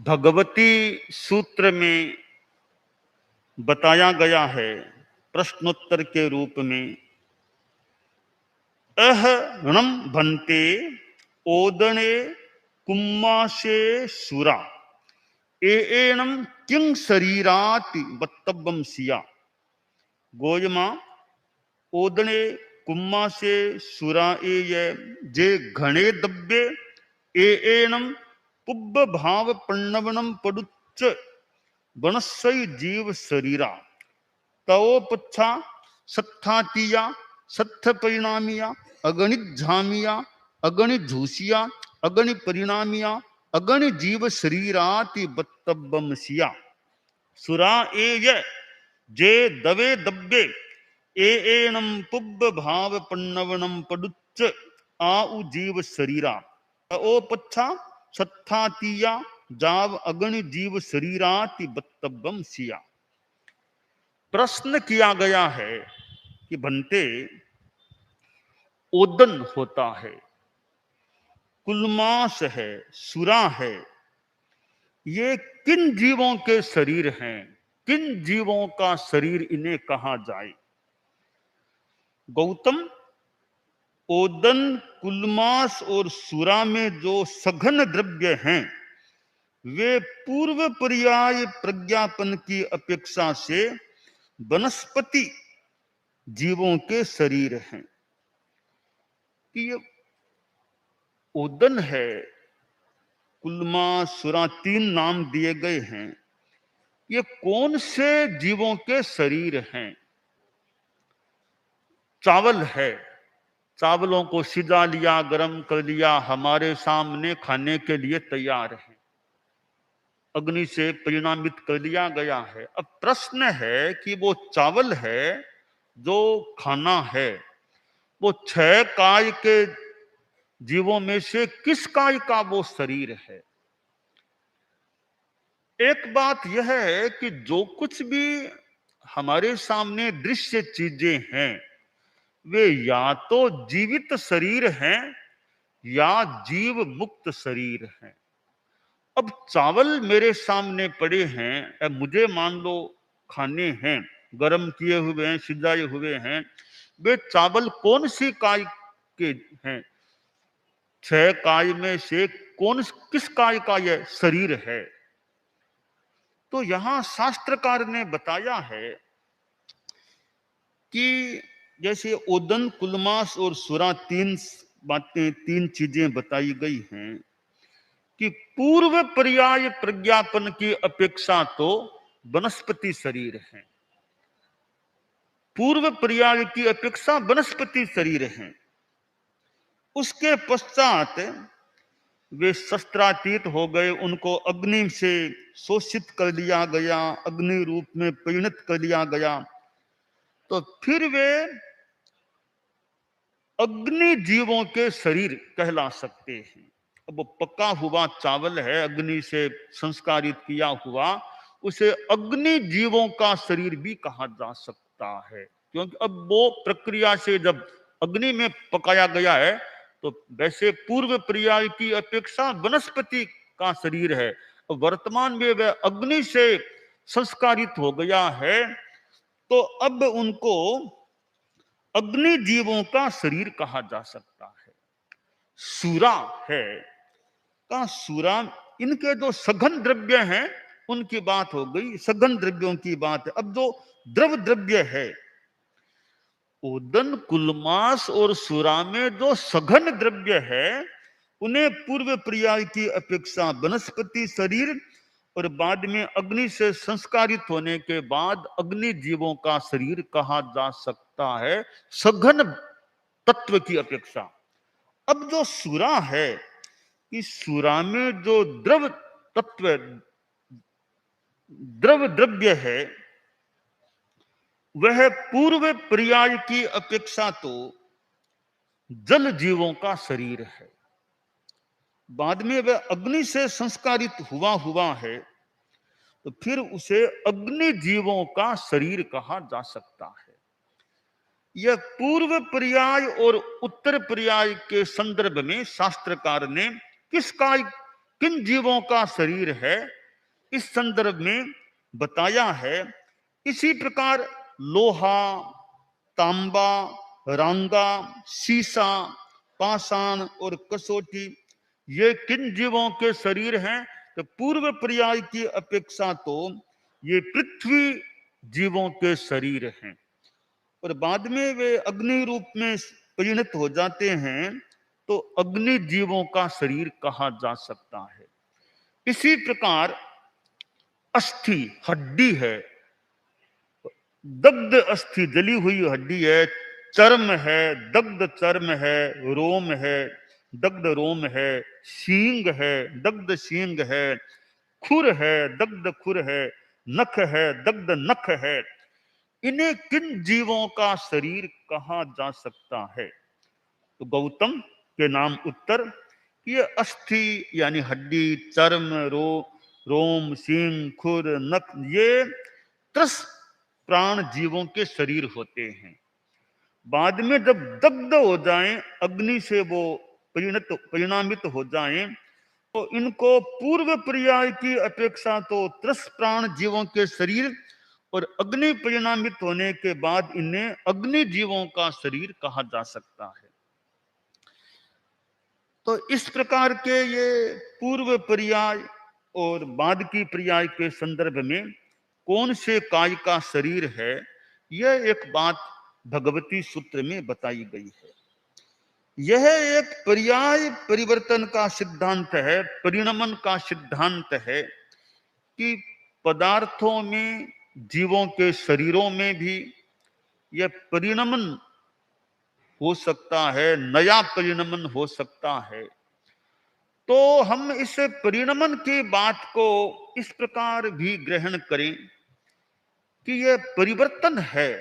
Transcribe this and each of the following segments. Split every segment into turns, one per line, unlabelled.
भगवती सूत्र में बताया गया है प्रश्नोत्तर के रूप में, अहणम भन्ते ओदने कुम्माशे सुरा एएनम किंग शरीराति बत्तब्बम सिया। गोयमा ओदने कुम्माशे सुरा ए जे घणे दब्बे एएनम पुब्ब भाव प्रणवनम पडुच्च वनस्सई जीव शरीरा तवो पच्छा सत्थातिया सत्थ परिणामिया अगणित झामिया अगणित झूसिया अगणित परिणामिया अगणित जीव शरीराति बत्तब्बम सिया। सुरा ए ये जे दवे दब्बे एएनम पुब्ब भाव पन्नवनम पडुच्च आउ जीव शरीरा ओ पच्छा सत्थातिया जाव अगणित जीव शरीराति बत्तब्बम सिया। प्रश्न किया गया है कि भन्ते ओदन होता है, कुलमास है, सुरा है, ये किन जीवों के शरीर हैं, किन जीवों का शरीर इन्हें कहा जाए? गौतम, ओदन, कुलमास और सुरा में जो सघन द्रव्य हैं वे पूर्व पर्याय प्रज्ञापन की अपेक्षा से वनस्पति जीवों के शरीर हैं। कि ये ओदन है, कुलमा, सुरा, तीन नाम दिए गए हैं, ये कौन से जीवों के शरीर हैं? चावल है, चावलों को सिजा लिया, गर्म कर लिया, हमारे सामने खाने के लिए तैयार है, अग्नि से परिणामित कर दिया गया है। अब प्रश्न है कि वो चावल है जो खाना है, वो 6 काय के जीवों में से किस काय का वो शरीर है? एक बात यह है कि जो कुछ भी हमारे सामने दृश्य चीजें हैं वे या तो जीवित शरीर हैं या जीव मुक्त शरीर हैं। अब चावल मेरे सामने पड़े हैं, मुझे मान लो खाने हैं, गर्म किए हुए हैं, सिजाए हुए हैं, वे चावल कौन सी काय के हैं? 6 काय में से किस काय का यह शरीर है? तो यहां शास्त्रकार ने बताया है कि जैसे ओदन, कुलमास और सुरा, तीन बातें, तीन चीजें बताई गई हैं कि पूर्व पर्याय प्रज्ञापन की अपेक्षा तो वनस्पति शरीर है, पूर्व पर्याय की अपेक्षा वनस्पति शरीर है। उसके पश्चात वे शस्त्रातीत हो गए, उनको अग्नि से शोषित कर दिया गया, अग्नि रूप में परिणत कर दिया गया, तो फिर वे अग्नि जीवों के शरीर कहला सकते हैं। अब वो पका हुआ चावल है, अग्नि से संस्कारित किया हुआ, उसे अग्नि जीवों का शरीर भी कहा जा सकता है, क्योंकि अब वो प्रक्रिया से जब अग्नि में पकाया गया है तो वैसे पूर्व पर्याय की अपेक्षा वनस्पति का शरीर है, वर्तमान में वह अग्नि से संस्कारित हो गया है, तो अब उनको अग्नि जीवों का शरीर कहा जा सकता है। सुरा है का सुरा, इनके जो सघन द्रव्य हैं उनकी बात हो गई, सघन द्रव्यों की बात है। अब जो द्रव द्रव्य है, ओदन, कुलमास और सुरा में जो सघन द्रव्य है उन्हें पूर्व पर्याय की अपेक्षा वनस्पति शरीर और बाद में अग्नि से संस्कारित होने के बाद अग्नि जीवों का शरीर कहा जा सकता है, सघन तत्व की अपेक्षा। अब जो सुरा है, इस सुरा में जो द्रव तत्व, द्रव द्रव्य है, वह पूर्व पर्याय की अपेक्षा तो जल जीवों का शरीर है, बाद में वह अग्नि से संस्कारित हुआ है, तो फिर उसे अग्नि जीवों का शरीर कहा जा सकता है। यह पूर्व पर्याय और उत्तर पर्याय के संदर्भ में शास्त्रकार ने किस काय किन जीवों का शरीर है, इस संदर्भ में बताया है। इसी प्रकार लोहा, तांबा, रांगा, शीशा, पाषाण और कसौटी ये किन जीवों के शरीर हैं? तो पूर्व पर्याय की अपेक्षा तो ये पृथ्वी जीवों के शरीर हैं, और बाद में वे अग्नि रूप में परिणत हो जाते हैं, तो अग्नि जीवों का शरीर कहा जा सकता है। इसी प्रकार अस्थि हड्डी है, दग्ध अस्थि जली हुई हड्डी है, चर्म है, दग्ध चर्म है, रोम है, दग्ध रोम है, सींग है, दग्ध सींग है, खुर है, दग्ध खुर है, नख है, दग्ध नख है। इन्हें किन जीवों का शरीर कहा जा सकता है? तो गौतम के नाम उत्तर, ये अस्थि यानी हड्डी, चर्म, रोम, सींग, खुर, नख ये 30 प्राण जीवों के शरीर होते हैं। बाद में जब दग्ध हो जाएं, अग्नि से वो परिणामित हो जाएं, तो इनको पूर्व पर्याय की अपेक्षा तो 30 प्राण जीवों के शरीर और अग्नि परिणामित होने के बाद इन्हें अग्नि जीवों का शरीर कहा जा सकता है। तो इस प्रकार के ये पूर्व पर्याय और बाद की पर्याय के संदर्भ में कौन से काय का शरीर है, यह एक बात भगवती सूत्र में बताई गई है। यह एक पर्याय परिवर्तन का सिद्धांत है, परिणमन का सिद्धांत है कि पदार्थों में, जीवों के शरीरों में भी यह परिणमन हो सकता है, नया परिणमन हो सकता है। तो हम इस परिणमन की बात को इस प्रकार भी ग्रहण करें कि यह परिवर्तन है,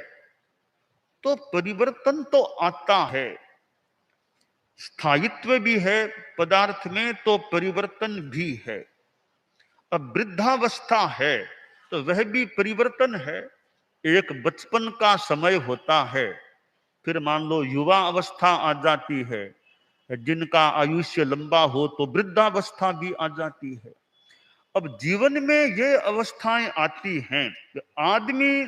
तो परिवर्तन तो आता है, स्थायित्व भी है पदार्थ में, तो परिवर्तन भी है। अब वृद्धावस्था है तो वह भी परिवर्तन है। एक बचपन का समय होता है, फिर मान लो युवा अवस्था आ जाती है, जिनका आयुष्य लंबा हो तो वृद्धावस्था भी आ जाती है। अब जीवन में ये अवस्थाएं आती हैं कि आदमी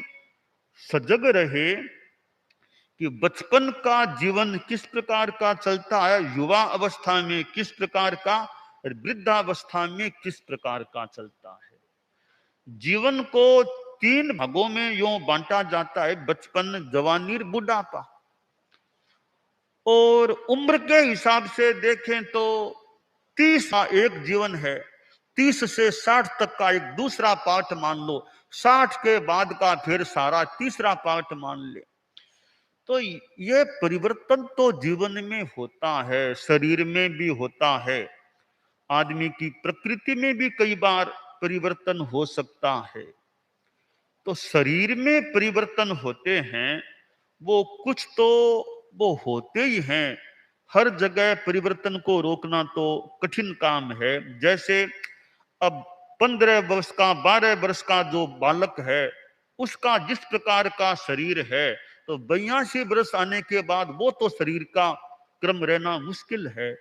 सजग रहे कि बचपन का जीवन किस प्रकार का चलता है, युवा अवस्था में किस प्रकार का, और वृद्धावस्था में किस प्रकार का चलता है। जीवन को 3 भागों में यूं बांटा जाता है, बचपन, जवानी, बुढ़ापा। और उम्र के हिसाब से देखें तो 30 का एक जीवन है, 30 से 60 तक का एक दूसरा पार्ट मान लो, 60 के बाद का फिर सारा तीसरा पार्ट मान ले। तो ये परिवर्तन तो जीवन में होता है, शरीर में भी होता है, आदमी की प्रकृति में भी कई बार परिवर्तन हो सकता है। तो शरीर में परिवर्तन होते हैं, वो कुछ तो वो होते ही हैं। हर जगह परिवर्तन को रोकना तो कठिन काम है। जैसे अब 15 वर्ष का, 12 वर्ष का जो बालक है, उसका जिस प्रकार का शरीर है, तो 82 वर्ष आने के बाद वो तो शरीर का क्रम रहना मुश्किल है।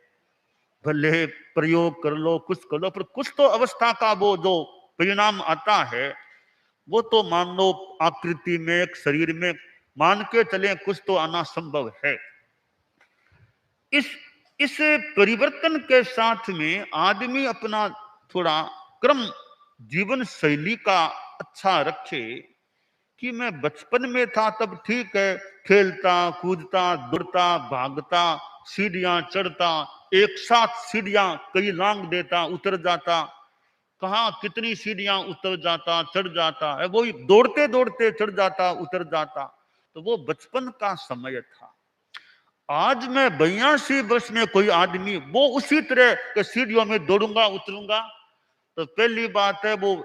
भले प्रयोग कर लो, कुछ कर लो, पर कुछ तो अवस्था का वो जो परिणाम आता है, वो तो मान लो आकृति में, एक शरीर में मान के चले कुछ तो आना संभव है। इस परिवर्तन के साथ में आदमी अपना थोड़ा क्रम, जीवन शैली का अच्छा रखे कि मैं बचपन में था तब ठीक है, खेलता कूदता, दौड़ता भागता, सीढ़ियां चढ़ता, एक साथ सीढ़ियां कई लांग देता, उतर जाता, कहा कितनी सीढ़ियां उतर जाता, चढ़ जाता है, वही दौड़ते दौड़ते चढ़ जाता, उतर जाता। तो वो बचपन का समय था। आज मैं 82 वर्ष में कोई आदमी वो उसी तरह के सीढ़ियों में दौड़ूंगा उतरूंगा, तो पहली बात है वो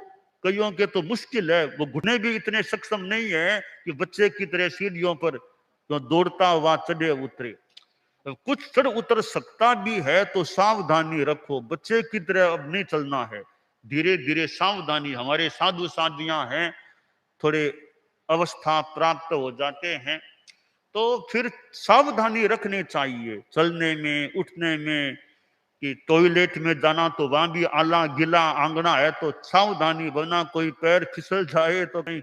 कईयों के तो मुश्किल है, वो घुटने भी इतने सक्षम नहीं है कि बच्चे की तरह सीढ़ियों पर तो दौड़ता हुआ चढ़े उतरे। कुछ चढ़ उतर सकता भी है तो सावधानी रखो, बच्चे की तरह अब नहीं चलना है, धीरे धीरे सावधानी। हमारे साधु साधियां हैं, थोड़े अवस्था प्राप्त हो जाते हैं, तो फिर सावधानी रखनी चाहिए चलने में, उठने में, कि टॉयलेट में जाना तो वहां भी आला गिला आंगना है, तो सावधानी, वरना कोई पैर फिसल जाए तो कहीं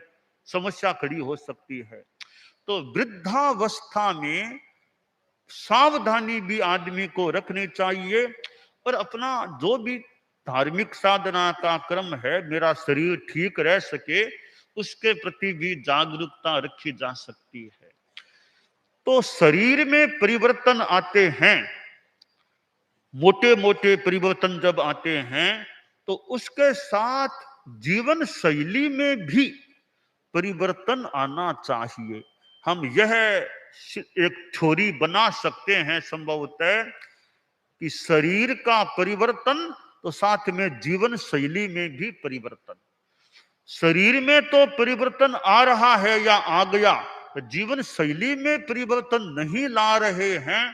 समस्या खड़ी हो सकती है। तो वृद्धावस्था में सावधानी भी आदमी को रखनी चाहिए, और अपना जो भी धार्मिक साधना का क्रम है, मेरा शरीर ठीक रह सके, उसके प्रति भी जागरूकता रखी जा सकती है। तो शरीर में परिवर्तन आते हैं, मोटे मोटे परिवर्तन जब आते हैं, तो उसके साथ जीवन शैली में भी परिवर्तन आना चाहिए। हम यह एक थ्योरी बना सकते हैं संभवतः कि शरीर का परिवर्तन तो साथ में जीवन शैली में भी परिवर्तन। शरीर में तो परिवर्तन आ रहा है या आ गया, तो जीवन शैली में परिवर्तन नहीं ला रहे हैं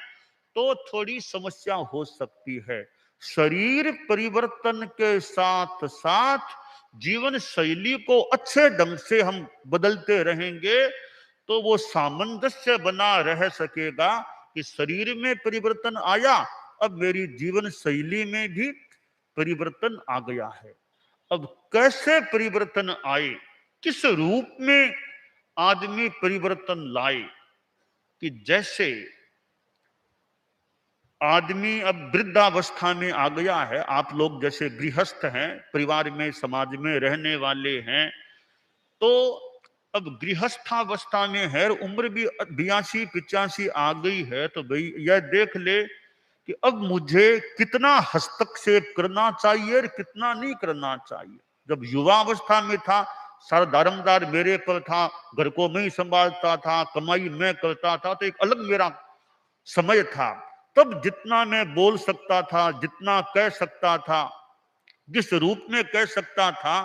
तो थोड़ी समस्या हो सकती है। शरीर परिवर्तन के साथ साथ जीवन शैली को अच्छे ढंग से हम बदलते रहेंगे तो वो सामंजस्य बना रह सकेगा कि शरीर में परिवर्तन आया, अब मेरी जीवन शैली में भी परिवर्तन आ गया है। अब कैसे परिवर्तन आए, किस रूप में आदमी परिवर्तन लाए, कि जैसे आदमी अब वृद्धावस्था में आ गया है, आप लोग जैसे गृहस्थ हैं, परिवार में समाज में रहने वाले हैं, तो अब गृहस्थावस्था में है, उम्र भी 82-85 आ गई है, तो भाई यह देख ले कि अब मुझे कितना हस्तक्षेप करना चाहिए और कितना नहीं करना चाहिए। जब युवा अवस्था में था, सारा दारोमदार मेरे पर था, घर को मैं ही संभालता था, कमाई मैं करता था, तो एक अलग मेरा समय था। तब जितना मैं बोल सकता था, जितना कह सकता था, जिस रूप में कह सकता था,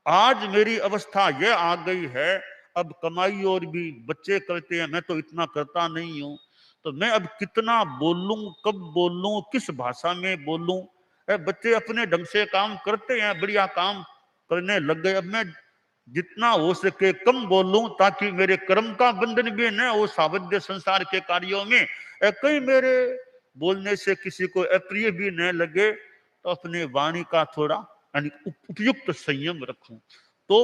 आज मेरी अवस्था यह आ गई है, अब कमाई और भी बच्चे करते हैं, मैं तो इतना करता नहीं हूं, तो मैं अब कितना बोलूं, कब बोलूं, किस भाषा में बोलूं। बच्चे अपने ढंग से काम करते हैं, बढ़िया काम करने लग गए, अब मैं जितना हो सके कम बोलूं ताकि मेरे कर्म का बंधन भी न हो सावध्य संसार के कार्यों में, कहीं मेरे बोलने से किसी को अप्रिय भी न लगे, तो अपने वाणी का थोड़ा यानी उपयुक्त संयम रखूं। तो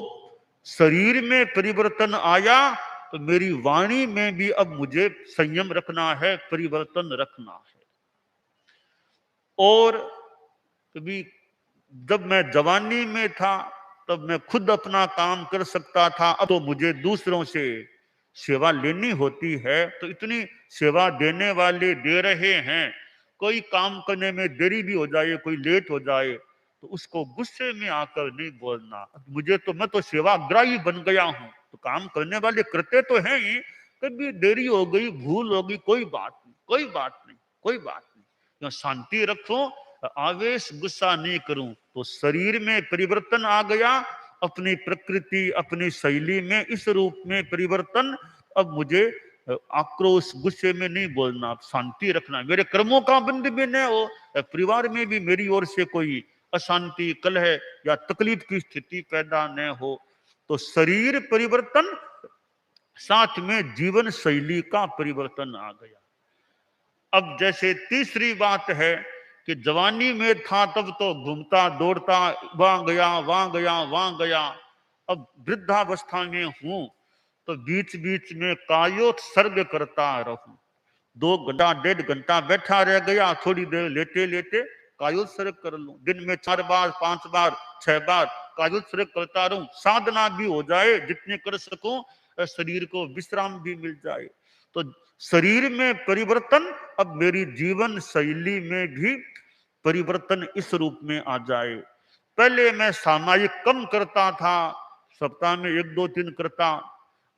शरीर में परिवर्तन आया तो मेरी वाणी में भी अब मुझे संयम रखना है, परिवर्तन रखना है। और कभी जब मैं जवानी में था तब मैं खुद अपना काम कर सकता था, अब तो मुझे दूसरों से सेवा लेनी होती है, तो इतनी सेवा देने वाले दे रहे हैं, कोई काम करने में देरी भी हो जाए, कोई लेट हो जाए, तो उसको गुस्से में आकर नहीं बोलना। मुझे तो, मैं तो सेवाग्राही बन गया हूं, तो काम करने वाले करते तो हैं ही, कभी देरी हो गई, भूल हो गई, कोई बात नहीं, कोई बात नहीं, कोई बात नहीं, शांति रखो, आवेश गुस्सा नहीं करूं। तो शरीर में परिवर्तन आ गया, अपनी प्रकृति अपनी शैली में इस रूप में परिवर्तन, अब मुझे आक्रोश गुस्से में नहीं बोलना, शांति रखना, मेरे कर्मों का बंध भी न हो, परिवार में भी मेरी ओर से कोई अशांति, कलह या तकलीफ की स्थिति पैदा न हो। तो शरीर परिवर्तन, साथ में जीवन शैली का परिवर्तन आ गया। अब जैसे तीसरी बात है कि जवानी में था तब तो घूमता दौड़ता, वहां गया वहां गया वहां गया, अब वृद्धावस्था में हूं तो बीच बीच में कायोत्सर्ग करता रहूं। 2 घंटा 1.5 घंटा बैठा रह गया, थोड़ी देर लेटे लेटे कायोत्सर्ग कर लूं, दिन में 4 बार 5 बार 6 बार कायोत्सर्ग करता रहूं, साधना भी हो जाए, जितने कर सकूं, शरीर को विश्राम भी मिल जाए। तो शरीर में परिवर्तन, अब मेरी जीवन शैली में भी परिवर्तन इस रूप में आ जाए। पहले मैं सामायिक कम करता था, सप्ताह में 1-2 दिन करता,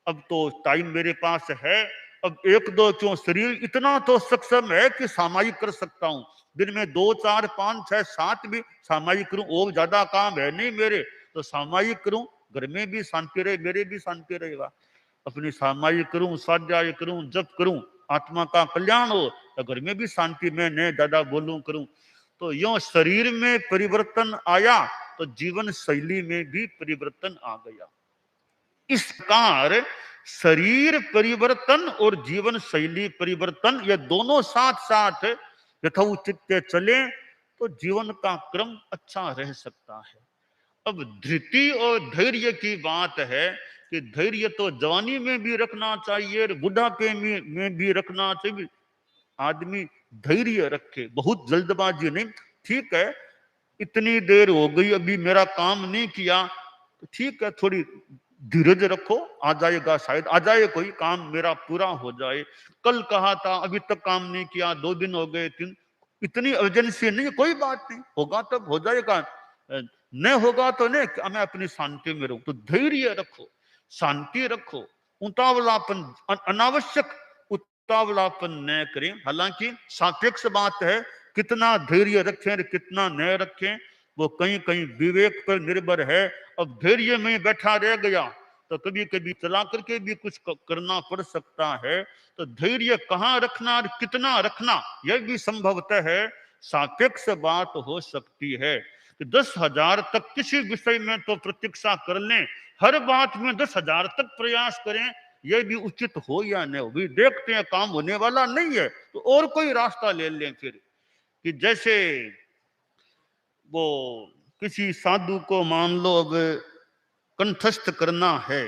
अब तो टाइम मेरे पास है, अब 1-2 क्यों, शरीर इतना तो सक्षम है कि सामायिक कर सकता हूं, दिन में 2 4 5 6 7 भी सामायिक करूं, और ज्यादा काम है नहीं मेरे, तो सामायिक करूं, घर में भी शांति रहे, मेरे भी शांति रहेगा, अपनी सामायिक करूं, स्वाध्याय करूं, जप करूं, आत्मा का कल्याण हो, तो घर में भी शांति, में न ज्यादा बोलूं करूं। तो यो शरीर में परिवर्तन आया तो जीवन शैली में भी परिवर्तन आ गया। इस प्रकार शरीर परिवर्तन और जीवन शैली परिवर्तन, ये दोनों साथ साथ यथोचित चले तो जीवन का क्रम अच्छा रह सकता है। अब धृति और धैर्य की बात है कि धैर्य तो जवानी में भी रखना चाहिए और बुढ़ापे में भी रखना चाहिए। आदमी धैर्य रखे, बहुत जल्दबाजी नहीं। ठीक है, इतनी देर हो गई अभी मेरा काम नहीं किया, तो ठीक है, थोड़ी धीरज रखो, आ जाएगा, शायद आ जाए, कोई काम मेरा पूरा हो जाए। कल कहा था अभी तक काम नहीं किया, 2 दिन हो गए, 3, इतनी अर्जेंसी नहीं, कोई बात नहीं, होगा तब हो जाएगा, नहीं होगा तो नहीं, मैं अपनी शांति में रहूं। तो धैर्य रखो, शांति रखो, उतावलापन, अनावश्यक उतावलापन न करें। हालांकि सापेक्ष बात है, कितना धैर्य रखें और कितना न रखें वो कहीं कहीं विवेक पर निर्भर है। अब धैर्य में बैठा रह गया तो कभी कभी चला करके भी कुछ करना पड़ सकता है। तो धैर्य कहाँ रखना और कितना रखना, यह भी संभवतः है सापेक्ष बात हो सकती है। कि 10,000 तक किसी विषय में तो प्रतीक्षा कर लें, हर बात में 10,000 तक प्रयास करें, यह भी उचित हो या नहीं हो, भी देखते हैं, काम होने वाला नहीं है तो और कोई रास्ता ले लें। फिर कि जैसे वो किसी साधु को मान लो अब कंठस्थ करना है,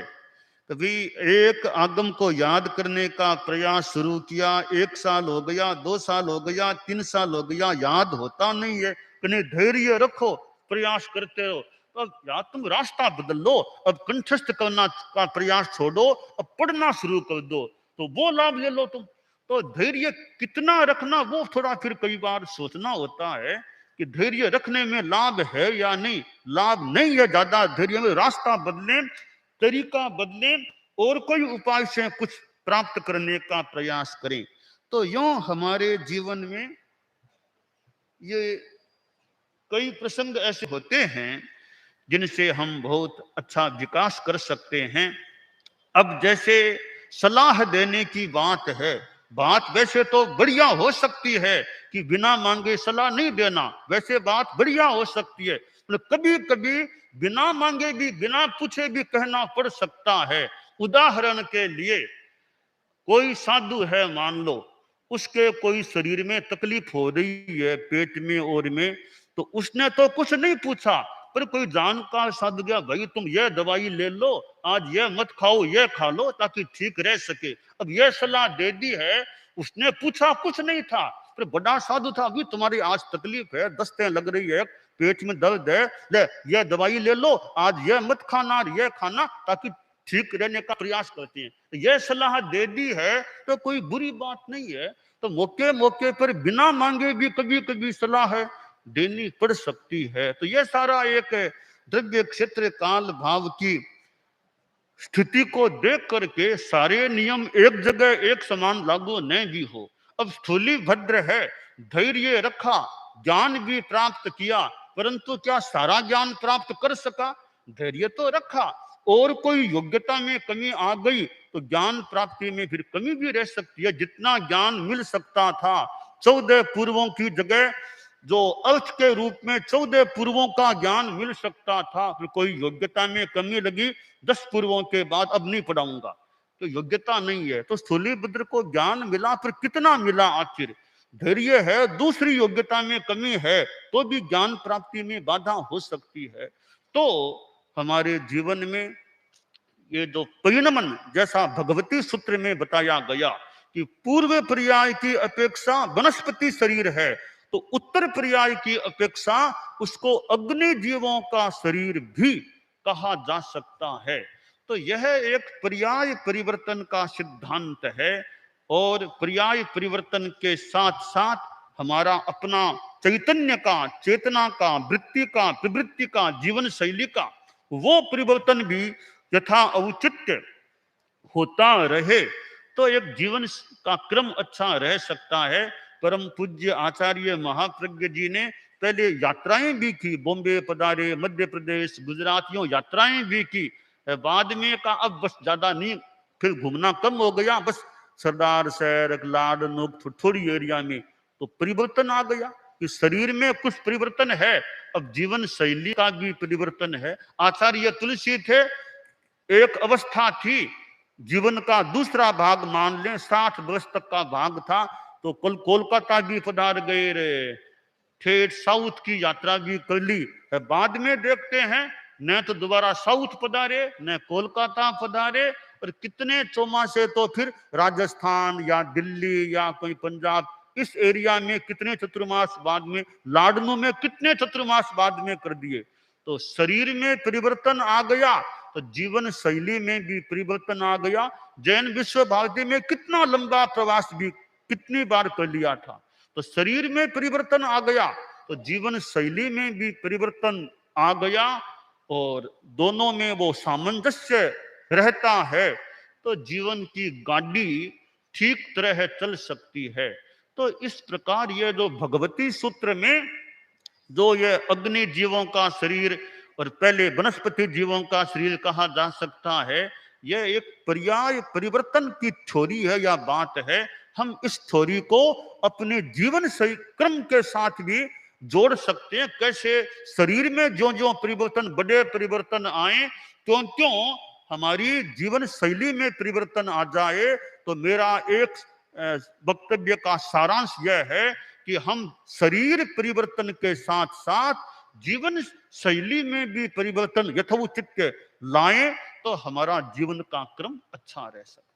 कभी एक आगम को याद करने का प्रयास शुरू किया, 1 साल हो गया, 2 साल हो गया, 3 साल हो गया, याद होता नहीं है। कहीं धैर्य रखो, प्रयास करते रहो। अब या तुम रास्ता बदल लो, अब कंठस्थ करना का प्रयास छोड़ो, अब पढ़ना शुरू कर दो, तो वो लाभ ले लो तुम। तो धैर्य कितना रखना वो थोड़ा फिर कई बार सोचना होता है कि धैर्य रखने में लाभ है या नहीं। लाभ नहीं है ज्यादा धैर्य में, रास्ता बदले, तरीका बदले, और कोई उपाय से कुछ प्राप्त करने का प्रयास करें। तो यूं हमारे जीवन में ये कई प्रसंग ऐसे होते हैं जिनसे हम बहुत अच्छा विकास कर सकते हैं। अब जैसे सलाह देने की बात है, बात वैसे तो बढ़िया हो सकती है कि बिना मांगे सलाह नहीं देना, वैसे बात बढ़िया हो सकती है, पर कभी कभी बिना मांगे भी बिना पूछे भी कहना पड़ सकता है। उदाहरण के लिए कोई साधु है, मान लो उसके कोई शरीर में तकलीफ हो रही है, पेट में और में, तो उसने तो कुछ नहीं पूछा, पर कोई जानकार साधु गया, भाई तुम ये दवाई ले लो, आज ये मत खाओ, ये खा लो ताकि ठीक रह सके। अब ये सलाह दे दी है, उसने पूछा कुछ नहीं था, पर बड़ा साधु था, अभी तुम्हारी आज तकलीफ है, दस्तें लग रही है, पेट में दर्द है, ले ये दवाई ले लो, आज ये मत खाना और ये खाना ताकि ठीक रहने का प्रयास करते हैं। तो यह सलाह दे दी है तो कोई बुरी बात नहीं है। तो मौके मौके पर बिना मांगे भी कभी कभी सलाह देनी पड़ सकती है। तो यह सारा एक द्रव्य क्षेत्र काल भाव की स्थिति को देख करके सारे नियम एक जगह एक समान लागू नहीं भी हो। अब स्थूली भद्र है, धैर्य रखा, ज्ञान भी प्राप्त किया, परंतु क्या सारा ज्ञान प्राप्त कर सका? धैर्य तो रखा, और कोई योग्यता में कमी आ गई तो ज्ञान प्राप्ति में फिर कमी भी रह सकती है। जितना ज्ञान मिल सकता था 14 पूर्वों की जगह जो अर्थ के रूप में 14 पूर्वों का ज्ञान मिल सकता था, फिर कोई योग्यता में कमी लगी, 10 पूर्वों के बाद अब नहीं पढ़ाऊंगा, तो योग्यता नहीं है। तो स्थूली भद्र को ज्ञान मिला, फिर कितना मिला आखिर? धैर्य है, दूसरी योग्यता में कमी है तो भी ज्ञान प्राप्ति में बाधा हो सकती है। तो हमारे जीवन में ये जो परिणमन जैसा भगवती सूत्र में बताया गया कि पूर्व पर्याय की अपेक्षा वनस्पति शरीर है, तो उत्तर पर्याय की अपेक्षा उसको अग्नि जीवों का शरीर भी कहा जा सकता है। तो यह एक पर्याय परिवर्तन का सिद्धांत है, और पर्याय परिवर्तन के साथ साथ हमारा अपना चैतन्य का, चेतना का, वृत्ति का, प्रवृत्ति का, जीवन शैली का वो परिवर्तन भी यथा औचित्य होता रहे तो एक जीवन का क्रम अच्छा रह सकता है। परम पूज्य आचार्य महाप्रज्ञ जी ने पहले यात्राएं भी की, बॉम्बे पधारे, मध्य प्रदेश, गुजरातियों यात्राएं भी की, बाद में का अब बस ज्यादा नहीं, फिर घूमना कम हो गया, बस सरदार शहर, लाडनोक, थोड़ी एरिया में। तो परिवर्तन आ गया कि शरीर में कुछ परिवर्तन है, अब जीवन शैली का भी परिवर्तन है। आचार्य तुलसी थे, एक अवस्था थी, जीवन का दूसरा भाग मान लें 60 वर्ष तक का भाग था, तो कोलकाता भी पधार गए रे, ठेठ साउथ की यात्रा भी कर ली है। बाद में देखते हैं न तो दोबारा साउथ पधारे न कोलकाता पधारे, और कितने चौमासे तो फिर राजस्थान या दिल्ली या कोई पंजाब इस एरिया में कितने चतुर्मास बाद में, लाडनू में कितने चतुर्मास बाद में कर दिए। तो शरीर में परिवर्तन आ गया तो जीवन शैली में भी परिवर्तन आ गया। जैन विश्व भारती में कितना लंबा प्रवास भी कितनी बार कर लिया था। तो शरीर में परिवर्तन आ गया तो जीवन शैली में भी परिवर्तन आ गया, और दोनों में वो सामंजस्य रहता है तो जीवन की गाड़ी ठीक तरह चल सकती है। तो इस प्रकार ये जो भगवती सूत्र में जो ये अग्नि जीवों का शरीर और पहले वनस्पति जीवों का शरीर कहा जा सकता है, यह एक पर्याय परिवर्तन की थ्योरी है या बात है। हम इस थ्योरी को अपने जीवन क्रम के साथ भी जोड़ सकते हैं। कैसे शरीर में जो जो परिवर्तन, बड़े परिवर्तन आए, क्यों क्यों हमारी जीवन शैली में परिवर्तन आ जाए। तो मेरा एक वक्तव्य का सारांश यह है कि हम शरीर परिवर्तन के साथ साथ जीवन शैली में भी परिवर्तन यथोचित लाएं तो हमारा जीवन का क्रम अच्छा रह सकता है।